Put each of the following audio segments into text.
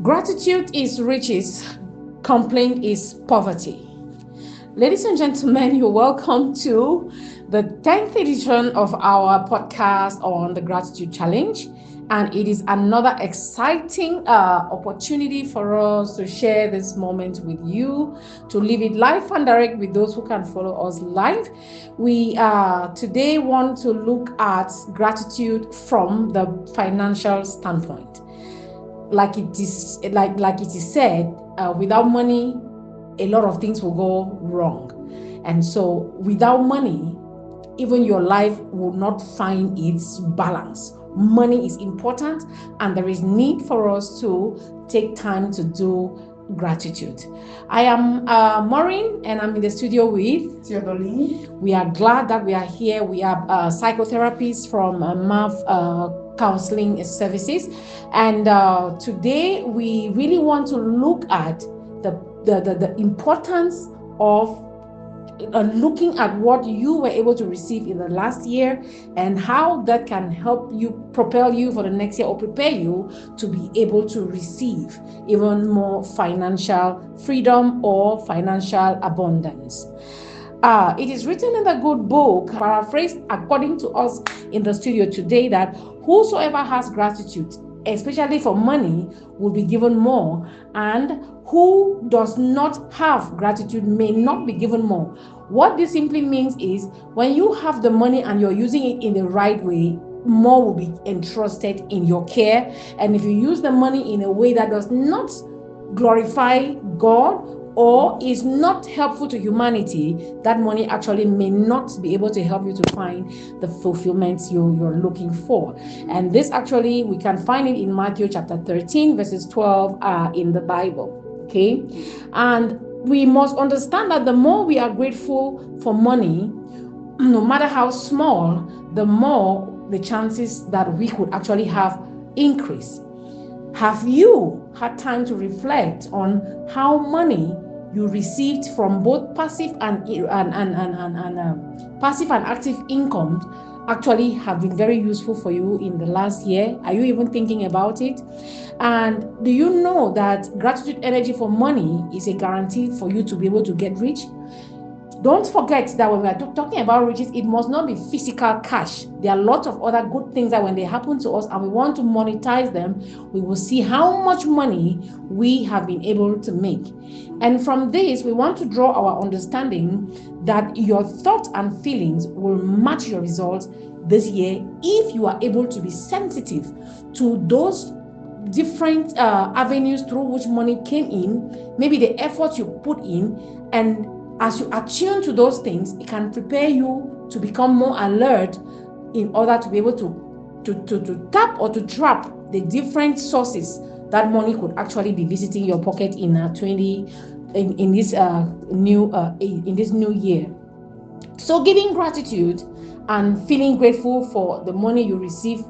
Gratitude is riches, complaint is poverty. Ladies and gentlemen, you're welcome to the 10th edition of our podcast on the Gratitude Challenge. And it is another exciting opportunity for us to share this moment with you, to live it live and direct with those who can follow us live. We today want to look at gratitude from the financial standpoint. Like it is said, without money a lot of things will go wrong. And so without money, even your life will not find its balance. Money is important, and there is need for us to take time to do gratitude. I am Maureen, and I'm in the studio with Theodoline. We are glad that we are here. We are psychotherapists from MAV Counseling Services, and today we really want to look at the importance of looking at what you were able to receive in the last year and how that can help you propel you for the next year or prepare you to be able to receive even more financial freedom or financial abundance. It is written in the good book, paraphrased according to us in the studio today, that whosoever has gratitude, especially for money, will be given more, and who does not have gratitude may not be given more. What this simply means is when you have the money and you're using it in the right way, more will be entrusted in your care. And if you use the money in a way that does not glorify God or is not helpful to humanity, that money actually may not be able to help you to find the fulfillment you're looking for. And this actually, we can find it in Matthew chapter 13, verses 12 in the Bible. Okay? And we must understand that the more we are grateful for money, no matter how small, the more the chances that we could actually have increase. Have you had time to reflect on how money you received from both passive and passive and active income actually have been very useful for you in the last year? Are you even thinking about it? And do you know that gratitude energy for money is a guarantee for you to be able to get rich? Don't forget that when we are talking about riches, it must not be physical cash. There are lots of other good things that when they happen to us and we want to monetize them, we will see how much money we have been able to make. And from this, we want to draw our understanding that your thoughts and feelings will match your results this year if you are able to be sensitive to those different avenues through which money came in, maybe the effort you put in, and as you attune to those things, it can prepare you to become more alert in order to be able to tap or to trap the different sources that money could actually be visiting your pocket in this new year. So giving gratitude and feeling grateful for the money you receive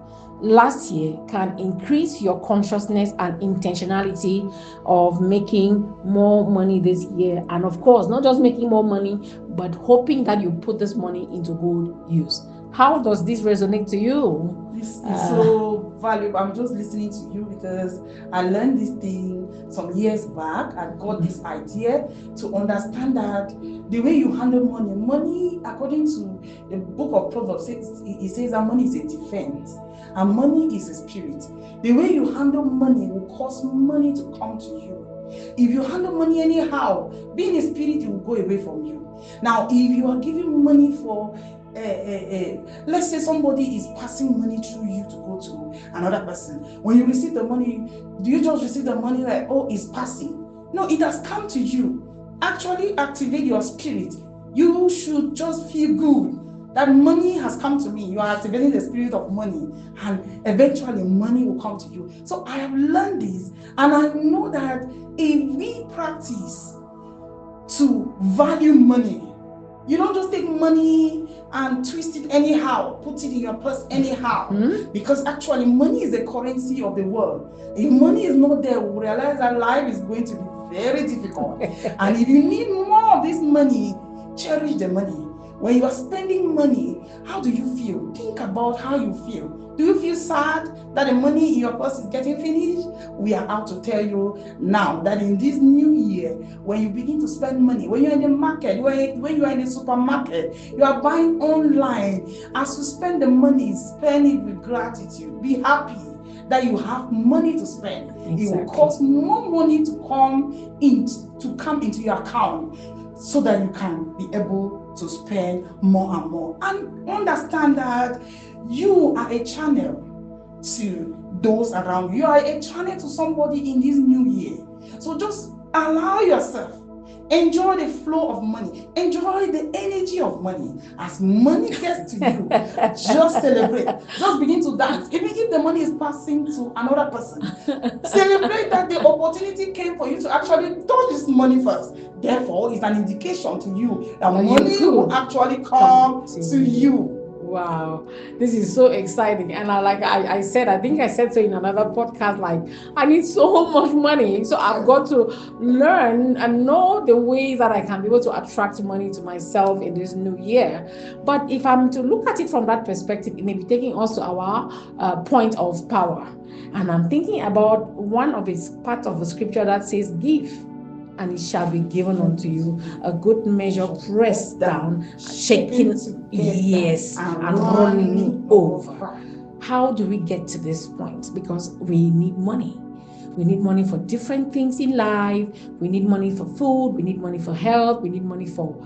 last year can increase your consciousness and intentionality of making more money this year. And of course, not just making more money, but hoping that you put this money into good use. How does this resonate to you? This is so valuable. I'm just listening to you because I learned this thing some years back. I got this idea to understand that the way you handle money, according to the book of Proverbs, it says that money is a defense. And money is a spirit. The way you handle money will cause money to come to you. If you handle money anyhow, being a spirit, it will go away from you. Now, if you are giving money for, let's say somebody is passing money through you to go to another person. When you receive the money, do you just receive the money like, oh, it's passing? No, it has come to you. Actually activate your spirit. You should just feel good that money has come to me. You are activating the spirit of money, and eventually money will come to you. So I have learned this, and I know that if we practice to value money, you don't just take money and twist it anyhow, put it in your purse anyhow, because actually money is the currency of the world. If money is not there, we realize that life is going to be very difficult. And if you need more of this money, cherish the money. When you are spending money, how do you feel? Think about how you feel. Do you feel sad that the money in your purse is getting finished? We are out to tell you now that in this new year, when you begin to spend money, when you're in the market, when you are in the supermarket, you are buying online, as you spend the money, spend it with gratitude. Be happy that you have money to spend. Exactly. It will cost more money to come into your account so that you can be able to spend more and more. And understand that you are a channel to those around you. You are a channel to somebody in this new year. So just allow yourself. Enjoy the flow of money. Enjoy the energy of money. As money gets to you, just celebrate. Just begin to dance. Even if the money is passing to another person, celebrate that the opportunity came for you to actually touch this money first. Therefore, it's an indication to you that money will actually come to you. Wow, this is so exciting. And I think I said so in another podcast, like, I need so much money. So I've got to learn and know the ways that I can be able to attract money to myself in this new year. But if I'm to look at it from that perspective, it may be taking us to our point of power. And I'm thinking about one of its parts of the scripture that says, give, and it shall be given unto you, a good measure, pressed down, shaken, yes, and running over. How do we get to this point? Because we need money. We need money for different things in life. We need money for food. We need money for health. We need money for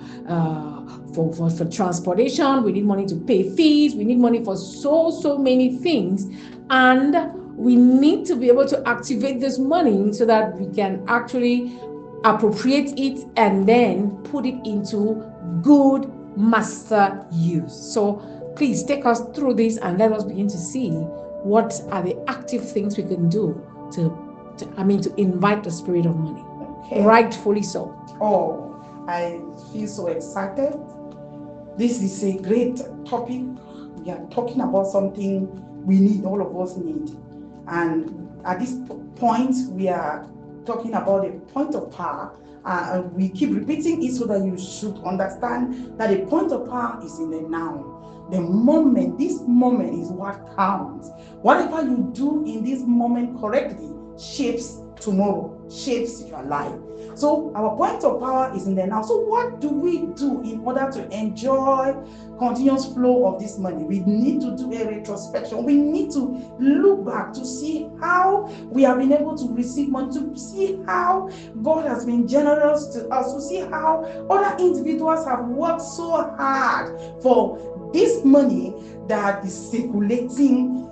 transportation. We need money to pay fees. We need money for so many things. And we need to be able to activate this money so that we can actually appropriate it and then put it into good master use. So please take us through this and let us begin to see what are the active things we can do to invite the spirit of money. Okay. Rightfully so. Oh, I feel so excited. This is a great topic. We are talking about something we need, all of us need. And at this point, we are talking about a point of power, and we keep repeating it so that you should understand that a point of power is in the now. The moment, this moment is what counts. Whatever you do in this moment correctly shapes tomorrow, shapes your life. So our point of power is in the now. So what do we do in order to enjoy continuous flow of this money? We need to do a retrospection. We need to look back to see how we have been able to receive money, to see how God has been generous to us, to see how other individuals have worked so hard for this money that is circulating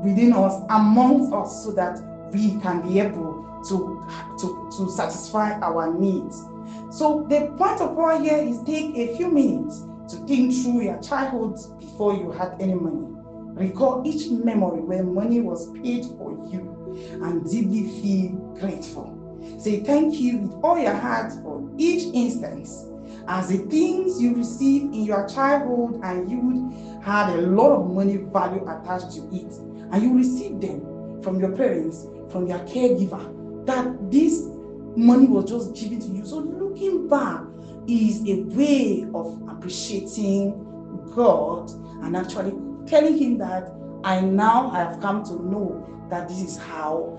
within us, amongst us, so that we can be able to satisfy our needs. So the point of power here is take a few minutes to think through your childhood before you had any money. Recall each memory where money was paid for you and deeply feel grateful. Say thank you with all your heart for each instance, as the things you received in your childhood and youth had a lot of money value attached to it, and you received them from your parents, from your caregiver, that this money was just given to you. So looking back is a way of appreciating God and actually telling him that I have come to know that this is how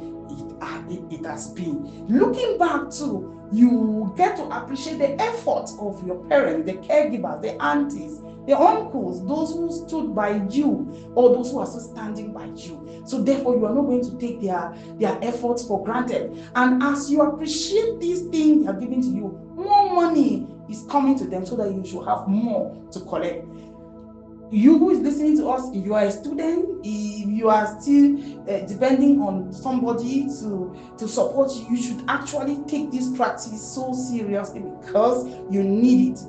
it has been. Looking back too, you get to appreciate the efforts of your parents, the caregivers, the aunties, the uncles, those who stood by you, or those who are still standing by you. So therefore, you are not going to take their efforts for granted. And as you appreciate these things they are giving to you, more money is coming to them so that you should have more to collect. You who is listening to us, if you are a student, if you are still depending on somebody to support you, you should actually take this practice so seriously, because you need it.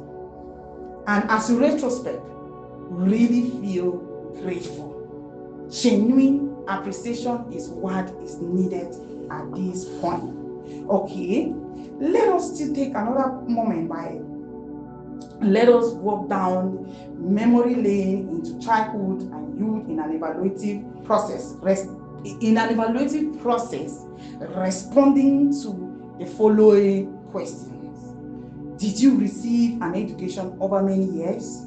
And as you retrospect, really feel grateful. Genuine appreciation is what is needed at this point. Okay, let us still take another moment let us walk down memory lane into childhood and youth in an evaluative process. Responding to the following questions. Did you receive an education over many years?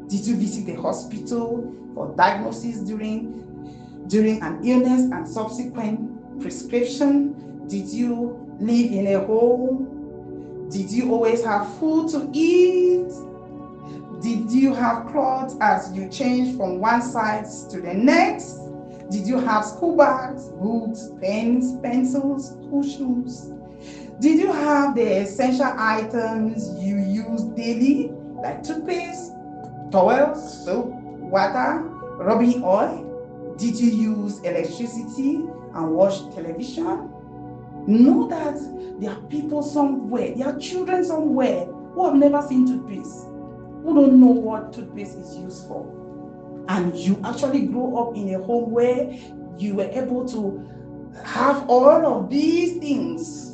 Did you visit the hospital for diagnosis during an illness and subsequent prescription? Did you live in a home? Did you always have food to eat? Did you have clothes as you changed from one size to the next? Did you have school bags, books, pens, pencils, school shoes? Did you have the essential items you use daily, like toothpaste, towels, soap, water, rubbing oil? Did you use electricity and watch television? Know that there are people somewhere, there are children somewhere who have never seen toothpaste, who don't know what toothpaste is used for. And you actually grew up in a home where you were able to have all of these things.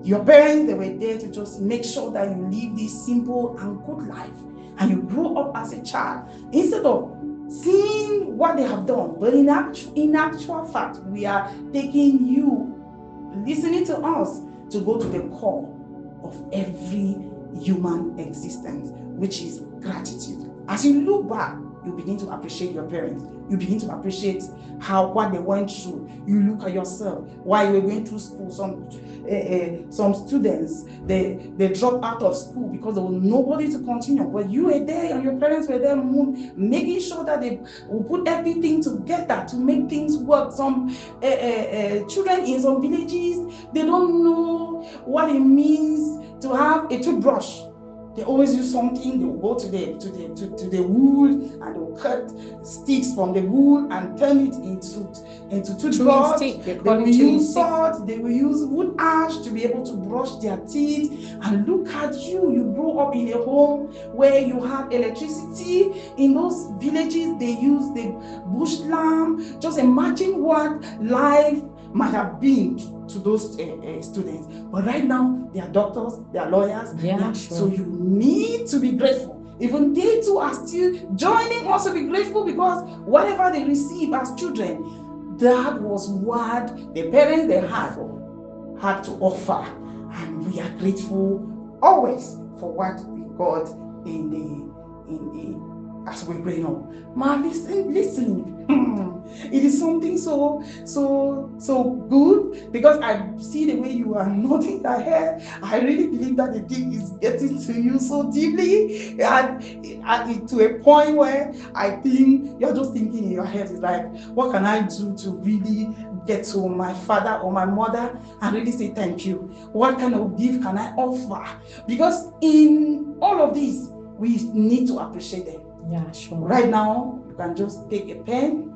Your parents, they were there to just make sure that you live this simple and good life. And you grew up as a child. Instead of seeing what they have done, but in actual fact, we are taking you, listening to us, to go to the core of every human existence, which is gratitude. As you look back, you begin to appreciate your parents. You begin to appreciate what they went through. You look at yourself while you were going through school. Some students, they dropped out of school because there was nobody to continue. But you were there and your parents were there making sure that they will put everything together to make things work. Some children in some villages, they don't know what it means to have a toothbrush. They always use something. They will go to the wood and they will cut sticks from the wood and turn it into toothbrush. They will use salt. They will use wood ash to be able to brush their teeth. And look at you. You grew up in a home where you had electricity. In those villages, they use the bush lamp. Just imagine what life might have been to those students. But right now, they are doctors, they are lawyers. Sure. So you need to be grateful. Even they too are still joining us to be grateful, because whatever they receive as children, that was what the parents they had to offer. And we are grateful always for what we got as we're growing up. Man, listen. It is something so good, because I see the way you are nodding your head. I really believe that the thing is getting to you so deeply, and to a point where I think you're just thinking in your head, is like, what can I do to really get to my father or my mother and really say thank you? What kind of gift can I offer? Because in all of this, we need to appreciate them. Yeah, sure. Right now, you can just take a pen,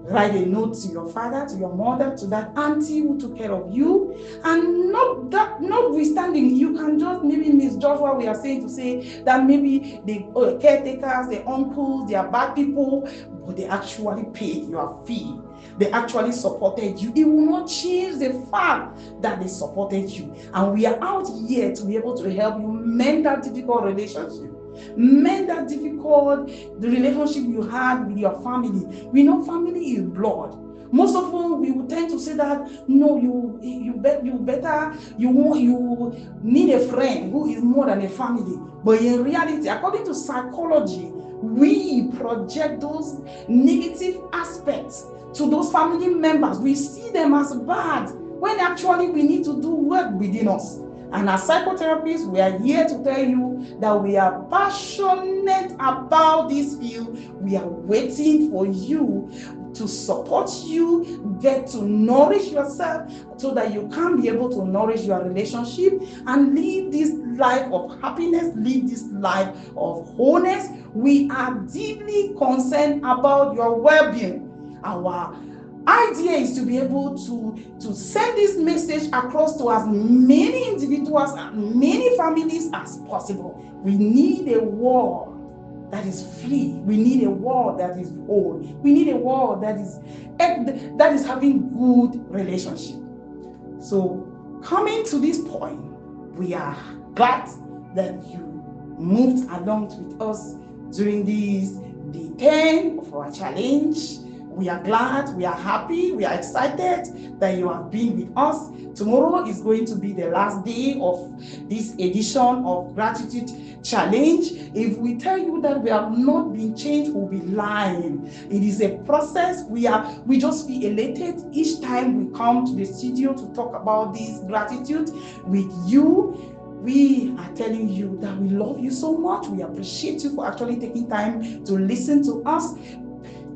write a note to your father, to your mother, to that auntie who took care of you. And notwithstanding, you can just maybe misjudge what we are saying to say that maybe the caretakers, the uncles, they are bad people, but they actually paid your fee. They actually supported you. It will not change the fact that they supported you. And we are out here to be able to help you mend that difficult relationship. Mend that the relationship you had with your family. We know family is blood. Most of them, we would tend to say that no, you need a friend who is more than a family. But in reality, according to psychology, we project those negative aspects to those family members. We see them as bad, when actually we need to do work within us. And as psychotherapists, we are here to tell you that we are passionate about this field. We are waiting for you to support you, get to nourish yourself, so that you can be able to nourish your relationship and live this life of happiness, live this life of wholeness. We are deeply concerned about your well-being. Our idea is to be able to send this message across to as many individuals and many families as possible. We need a world that is free. We need a world that is whole. We need a world that is having good relationship. So coming to this point, we are glad that you moved along with us during this day 10 of our challenge. We are glad, we are happy, we are excited that you have been with us. Tomorrow is going to be the last day of this edition of Gratitude Challenge. If we tell you that we have not been changed, we'll be lying. It is a process. We just feel elated each time we come to the studio to talk about this gratitude with you. We are telling you that we love you so much. We appreciate you for actually taking time to listen to us,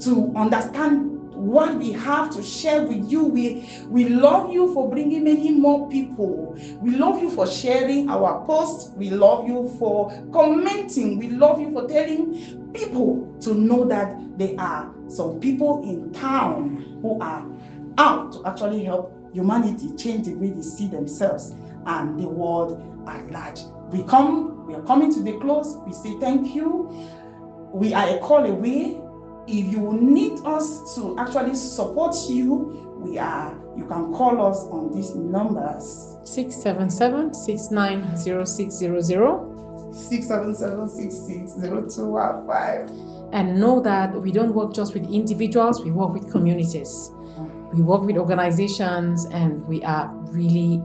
to understand what we have to share with you. We love you for bringing many more people. We love you for sharing our posts. We love you for commenting. We love you for telling people to know that there are some people in town who are out to actually help humanity change the way they see themselves and the world at large. We are coming to the close. We say thank you. We are a call away. If you need us to actually support you, you can call us on these numbers: 677-690600. 677-660215. And know that we don't work just with individuals, we work with communities. We work with organizations, and we are really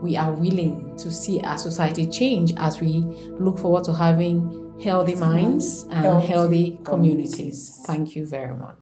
willing to see our society change as we look forward to having healthy minds and healthy communities. Thank you very much.